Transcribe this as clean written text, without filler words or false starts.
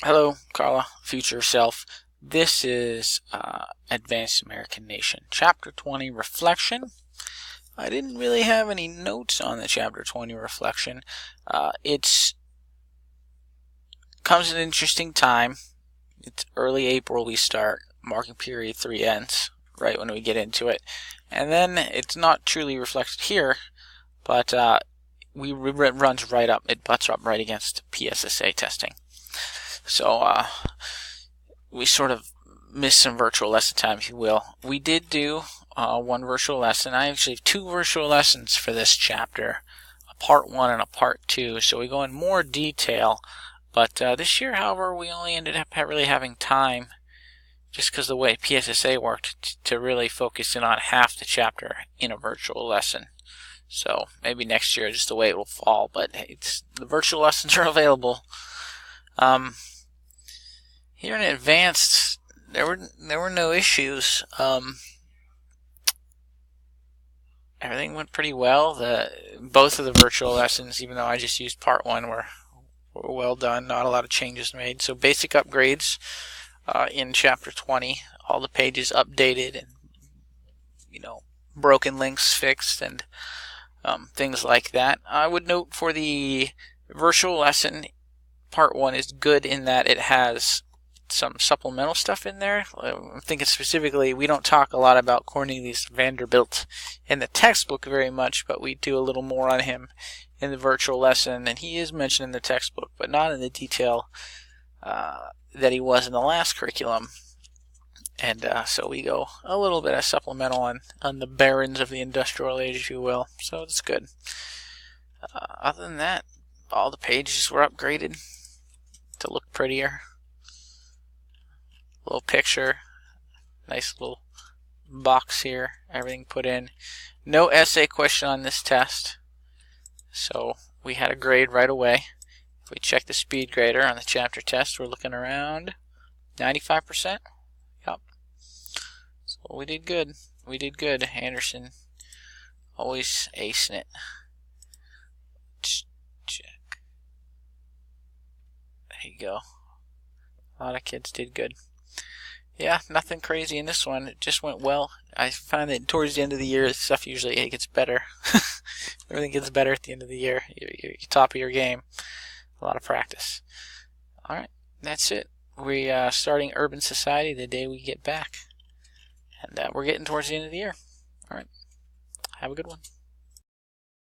Hello, Carla, future self. This is Advanced American Nation, Chapter 20 Reflection. I didn't really have any notes on the Chapter 20 Reflection. It's comes at an interesting time. It's early April we start. Marking period 3 ends right when we get into it. And then it's not truly reflected here, but it runs right up. It butts up right against PSSA testing. So we sort of missed some virtual lesson time, if you will. We did do one virtual lesson. I actually have two virtual lessons for this chapter, a part 1 and a part 2. So we go in more detail. But this year, however, we only ended up really having time, just because the way PSSA worked, to really focus in on half the chapter in a virtual lesson. So maybe next year, just the way it will fall. But the virtual lessons are available. Here in advanced, there were no issues. Everything went pretty well. Both of the virtual lessons, even though I just used part 1, were well done. Not a lot of changes made. So basic upgrades in chapter 20. All the pages updated and broken links fixed and things like that. I would note for the virtual lesson, part 1 is good in that it has some supplemental stuff in there. I'm thinking specifically, we don't talk a lot about Cornelius Vanderbilt in the textbook very much, but we do a little more on him in the virtual lesson, and he is mentioned in the textbook, but not in the detail that he was in the last curriculum. And so we go a little bit of supplemental on the barons of the industrial age, if you will. So it's good. Other than that, all the pages were upgraded to look prettier. Little picture, nice little box here, everything put in. No essay question on this test, so we had a grade right away. If we check the speed grader on the chapter test, we're looking around 95%. Yep. So we did good. We did good. Anderson always acing it. Check. There you go. A lot of kids did good. Yeah, nothing crazy in this one. It just went well. I find that towards the end of the year, stuff usually gets better. Everything gets better at the end of the year. You're top of your game. A lot of practice. Alright, that's it. We are starting Urban Society the day we get back. And we're getting towards the end of the year. Alright, have a good one.